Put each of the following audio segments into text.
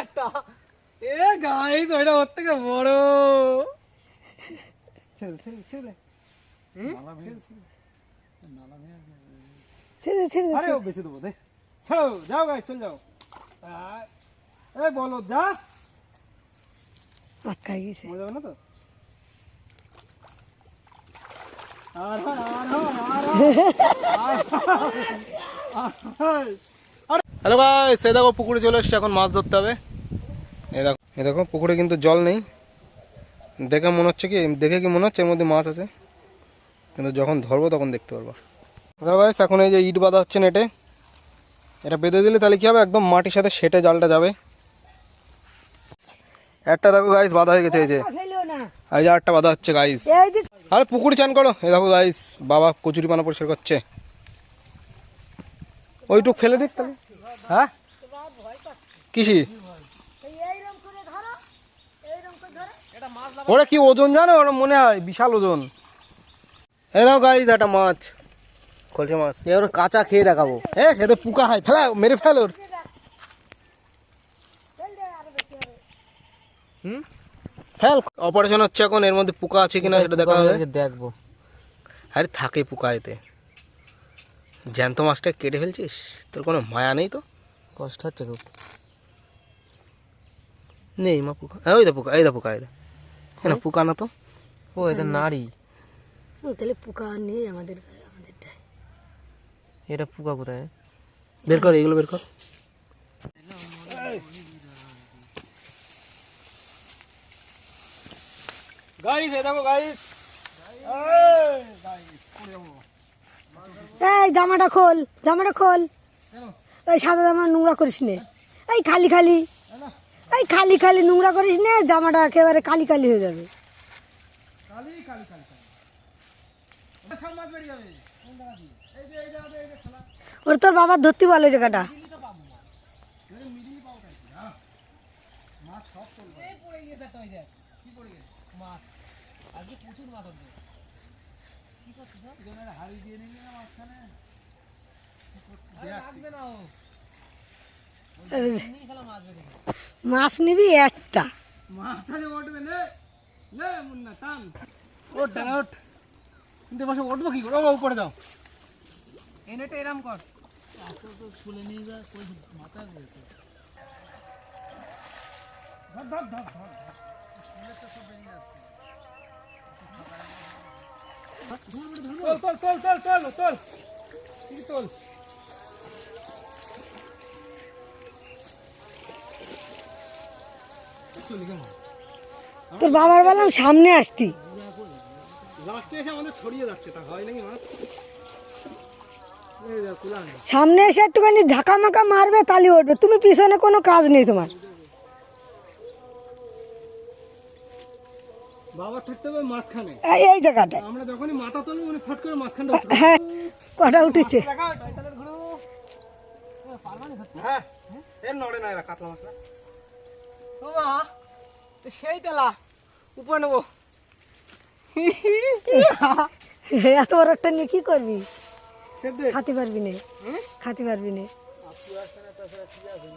একটা এ গাইস ওইটা ওর থেকে বড় ছেড়ে ছেড়ে ছেড়ে ছেড়ে ছেড়ে আরে ও বেঁচে দেবো দে ছাড়ো যাও গাইস চল যাও এই বলো যা আটকাই গেছে মজা হবে না তো হ্যালো গাইস এই দেখো পুকুরে চলে এসছে এখন মাছ ধরতে হবে এই দেখো পুকুরে কিন্তু জল নেই দেখে মনে হচ্ছে কি মনে হচ্ছে এর মধ্যে মাছ আছে কিন্তু যখন ধরবো তখন দেখতে পারবো দেখো গাইস এখন এই যে ইট বাঁধা হচ্ছে নেটে এটা বেঁধে দিলে তাহলে কি হবে একদম মাটির সাথে সেটে জালটা যাবে একটা দেখো গাইস বাঁধা হয়ে গেছে এই যে এই যে আটটা বাঁধা হচ্ছে গাইস আরে পুকুরে চান করো এই দেখো গাইস বাবা কচুরি পানা পরিষ্কার করছে ওইটুক ফেলে দিক তাহলে হ্যাঁ কিসি ওরা কি ওজন জানো ওরা মনে হয় বিশাল ওজন এই দেখো গাইস একটা মাছ খলছে মাছ এবার কাঁচা খেয়ে দেখাবো খেতে পোকা হয় ফেলা মেরে ফেল ওর ফেল অপারেশন হচ্ছে এখন এর মধ্যে পোকা আছে কিনা সেটা দেখা হবে দেখবো আরে থাকে পোকা এতে জ্যান্ত মাছটা কেটে ফেলছিস তোর কোনো মায়া নেই তো কষ্ট হচ্ছে খুব নেই মা পোকা ওই দা পোকা এই দা পোকা এই না পোকা না তো ও এটা নারী তাহলে পোকা নেই আমাদের আমাদেরটাই এটা পোকা কোথায় বের কর এগুলো বের কর গাইস এই দেখো গাইস এই জামাটা খোল এই সাদা জামা নোংরা করিস নে এই খালি খালি নোংরা করিস নে জামাটা একেবারে কালি কালি হয়ে যাবে ওর তোর বাবার ধরতে বলে জায়গাটা মাছ নিবি একটা উঠবো কি করে উপরে যাও এনেটা এরাম কর তোল তোর বাবার বললাম সামনে আসতি লাস্টে এসে আমাদের ছড়িয়ে যাচ্ছে তা হয় নাকি মাছ সামনে এসে একটুখানি ঝাঁকামাকা মারবে তালি উঠবে তুমি পিছনে কোনো কাজ নেই তোমার বাবা থাকতে হবে মাঝখানে এই জায়গাটায় আমরা যখনই মাথা তুলবো মানে ফট করে মাঝখানটা হ্যাঁ কটা উঠেছে হ্যাঁ এর নড়ে না এরা কাতলা মাছ না ও মা তো সেই তেলা উপরে নেবো এত বড় একটা নিয়ে কি করবি সেদে খাতে পারবি না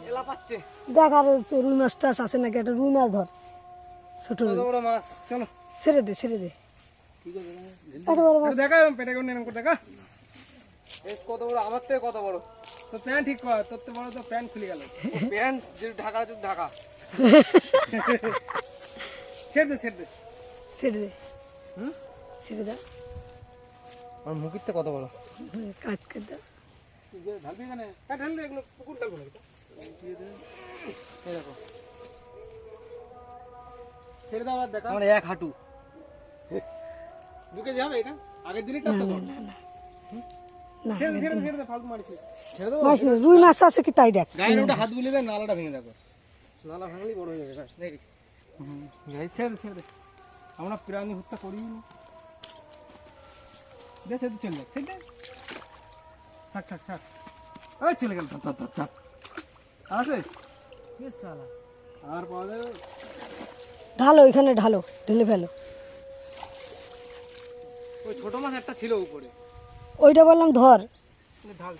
এলা পাচ্ছে দেখ আর রুই মাছ টাছ আছে নাকি একটা রুই মাছ ধর ছোট রুই বড় মাছ চলো ছেড়ে দে এত বড় মাছ দেখা পেটে করে এরকম করে দেখা এস কত বড় আমার থেকে কত বড় তো প্যান্ট ঠিক কর তোর তো বড় তো প্যান্ট খুলে গেল প্যান্ট যে ঢাকা ঢাকা ছেড়ে দে ছেড়ে দে হুম ছেড়ে দে আমার মুখির থেকে কত বড় কাজ করে দে ঢালবি এখানে ঢাল দে এগুলো পুকুর ঢালবো না এই দেখো ছেড়ে দাও আর দেখা আমার এক হাঁটু ঢুকে যাবে এটা আগের দিনই টানতে পারো না ছেড়ে দে ফালতু মারছি ছেড়ে দেবো মাছ নেই, রুই মাছ আছে কি তাই দেখ গায়ের ওটা হাত বুলিয়ে দে নালাটা ভেঙে দেখো নালা ভাঙলি বড় হয়ে যাবে দেখি ছেড়ে দে আমরা প্রাণী হত্যা করি দে ছেড়ে চলে যাক ঠিক আছে থাক ওই চলে গেল থাক আছে আর পাওয়া যাবে ঢালো এখানে ঢালো ঢেলে ফেলো ওই ছোট মাছ একটা ছিল উপরে ওইটা বললাম ধর ঢাল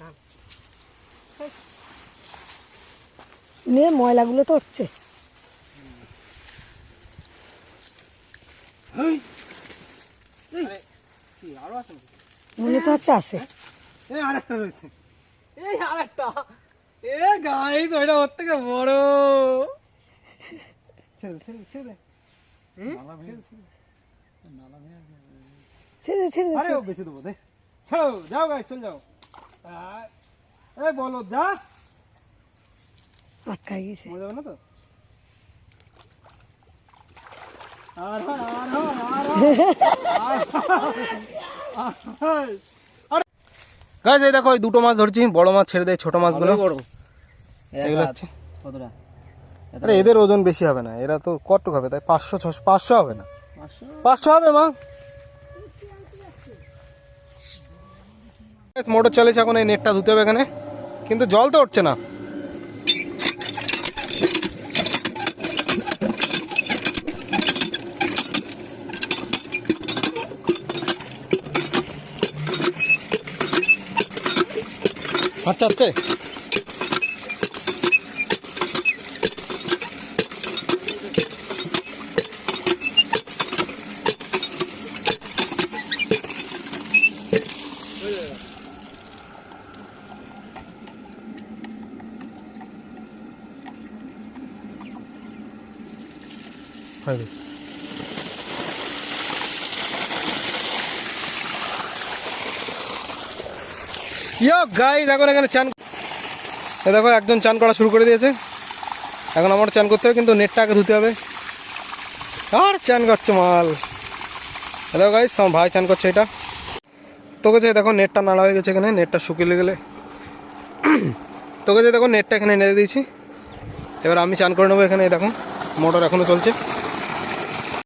নিয়ে ময়লাগুলো তো উঠছে। আরো আছে নাকি? মনে তো হচ্ছে আছে। এই আরেকটা রয়েছে। এই আরেকটা, এ গাইস ওইটা ওর থেকে বড়। ছেড়ে ছেড়ে ছেড়ে ছেড়ে দে, ছেড়ে দে, আরে ও বেঁচে দেবো দে। ছাড়ো, যাও গাই, চল যাও। এই বলো যা, আটকাই গেছে। মরে যাবে না তো? আর হয়, আর হয়, আর হয়, আর হয়। গাইস এই দেখো, এই দুটো মাছ ধরছি, বড় মাছ ছেড়ে দেয় ছোট মাছগুলো। বড় এগুলো হচ্ছে, কতটা? আরে এদের ওজন বেশি হবে না, এরা তো কটুক হবে, তাই 500 600 500 হবে না, 500 হবে মা। মোটর চলেছে, এখন এই নেটটা ধুতে হবে এখানে, কিন্তু জল তো উঠছে না। আচ্ছা আচ্ছা, হয়ে গেছে। ইয়ো গাইস, এখন এখানে চান, এ দেখো একজন চান করা শুরু করে দিয়েছে। এখন আমার চান করতে হবে, কিন্তু নেটটা আগে ধুতে হবে। আর চান করছে মাল, দেখো গাইস আমার ভাই চান করছে। এটা তোকে যে দেখো নেটটা নাড়া হয়ে গেছে, এখানে নেটটা শুকিয়ে গেলে তোকে যে দেখো নেটটা এখানে নেড়ে দিয়েছি। এবার আমি চান করে নেবো এখানে। দেখো মোটর এখনো চলছে।